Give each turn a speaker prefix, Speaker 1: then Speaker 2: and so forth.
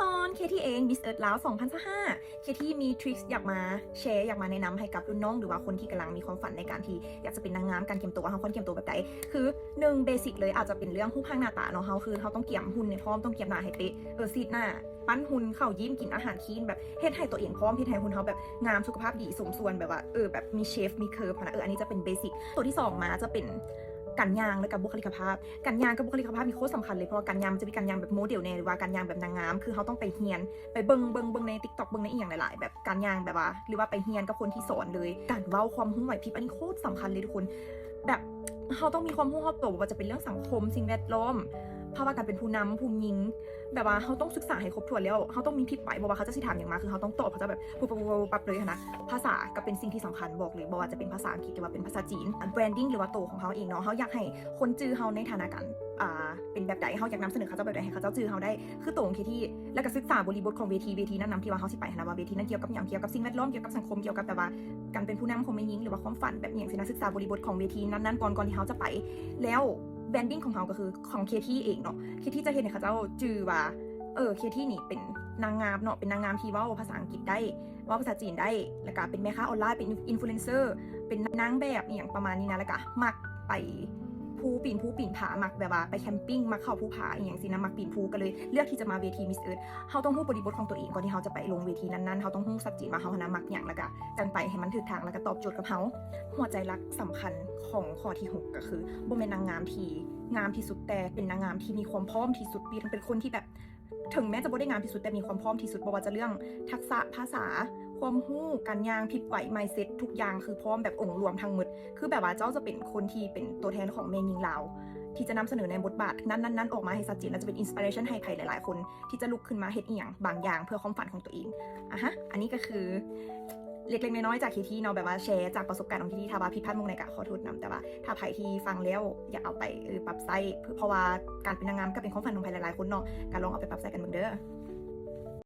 Speaker 1: คนเคที่เองบิสเอิร์ดแล้ว2025เคที่มีทริคอยากมาแชร์อยากมาแนะนำให้กับรุ่นน้องหรือว่าคนที่กำลังมีความฝันในการที่อยากจะเป็นนางงามการเก็บตัวเขาคนเก็บตัวแบบไหนคือ1เบสิกเลยอาจจะเป็นเรื่องรูปร่างหน้าตาเนาะเขาคือเขาต้องเกี่ยมหุ่นในพร้อมต้องเกี่ยมหน้าให้เป๊ะซีดหน้าปั้นหุ่นเข้ายิ้มกินอาหารคีนแบบเฮ็ดให้ตัวเองพร้อมเฮ็ดให้หุ่นเขาแบบงามสุขภาพดีสมส่วนแบบว่าแบบมีเชฟมีเคิร์ฟนะอันนี้จะเป็นเบสิกตัวที่2มาจะเป็นการยางและกับบุคลิกภาพการยางกับบุคลิกภาพมีโคตรสำคัญเลยเพราะว่าการยางมันจะมีการยางแบบโมเดลเนี่ยหรือว่าการยางแบบนางงามคือเขาต้องไปเฮียนไปเบิ่งใน TikTok เบิ่งในอีกอย่างหลายๆแบบการยางแบบว่าหรือว่าไปเฮียนกับคนที่สอนเลยการเว้าความรู้ไหวพริบอันนี้โคตรสำคัญเลยทุกคนแบบเขาต้องมีความรู้รอบตัวว่าจะเป็นเรื่องสังคมสิ่งแวดล้อมภาวะการเป็นผู้นำผู้หญิงแบบว่าเขาต้องศึกษาให้ครบถ้วนแล้วเขาต้องมีพริบไหวบอกว่าเขาจะสิถามอย่างมาคือเขาต้องตอบเขาจะแบบปุ๊บเลยนะภาษาก็เป็นสิ่งที่สำคัญบอกเลยบอกว่าจะเป็นภาษาอังกฤษหรือว่าเป็นภาษาจีนแบรนดิ้งหรือว่าตัวของเขาเองเนาะเขาอยากให้คนจื้อเขาในฐานะการเป็นแบบใดเขาอยากนำเสนอเขาเจ้าแบบใดให้เขาเจ้าจื้อเขาได้คือตัวของเคที่แล้วก็ศึกษาบริบทของเวทีนั้นนำที่ว่าเขาสิไปนะว่าเวทีนั้นเกี่ยวกับอย่างเกี่ยวกับสิ่งแวดล้อมเกี่ยวกับสังคมเกี่ยวกับแบบว่าการเป็นผู้นำของแม่หญิงหรือว่าความฝันแบบอย่างสินะศึกษาบริบทของเวทีนั้นก่อนที่เขาจะไปแล้วแบรนดิ้งของเขาก็คือของเคที่เองเนาะเคที่จะเห็นให้เขาเจ้าจื้อว่าเคที่นี่เป็นนางงามเนาะเป็นนางงามที่เว้าภาษาอังกฤษได้ว่าภาษาจีนได้แล้วก็เป็นแม่ค้าออนไลน์เป็นอินฟลูเอนเซอร์เป็นนางแบบอย่างประมาณนี้นะแล้วก็มักไปภูปีนผามักแบบว่าไปแคมปิ้งมักเข้าภูผาอย่างสินะมักปีนภูก็เลยเลือกที่จะมาเวทีมิสเอิร์ธเขาต้องรู้บริบทของตัวเองก่อนที่เขาจะไปลงเวทีนั้นๆเขาต้องรู้สัจจิว่าเขานะมักอย่างแล้วก็จังไปให้มันถูกทางแล้วก็ตอบโจทย์กับเขาหัวใจรักสำคัญของข้อที่6ก็คือบ่แม่นนางงามที่งามที่สุดแต่เป็นนางงามที่มีความพร้อมที่สุดเป็นคนที่แบบถึงแม้จะบ่ได้งามที่สุดแต่มีความพร้อมที่สุดบ่ว่าจะเรื่องทักษะภาษาความรู้การยางผิดไหวไมเซ็ตทุกอย่างคือพร้อมแบบองค์รวมทั้งหมดคือแบบว่าเจ้าจะเป็นคนที่เป็นตัวแทนของแม่หญิงลาวที่จะนำเสนอในบทบาทนั้นออกมาให้ชัดเจนและจะเป็นอินสปิเรชันให้ใครหลายๆคนที่จะลุกขึ้นมาเฮ็ดอีหยังบางอย่างเพื่อความฝันของตัวเองอันนี้ก็คือเล็กๆน้อยๆจากที่เนาะแบบว่าแชร์จากประสบการณ์ของที่ถ้าว่าผิดพลาดมงในกะขอโทษนำแต่ว่าถ้าใครที่ฟังแล้วอยากเอาไปปรับใช้เพราะว่าการเป็นนางงามก็เป็นความฝันของใครหลายๆคนเนาะการลองเอาไปปรับใช้กันเบิ่งเด้อ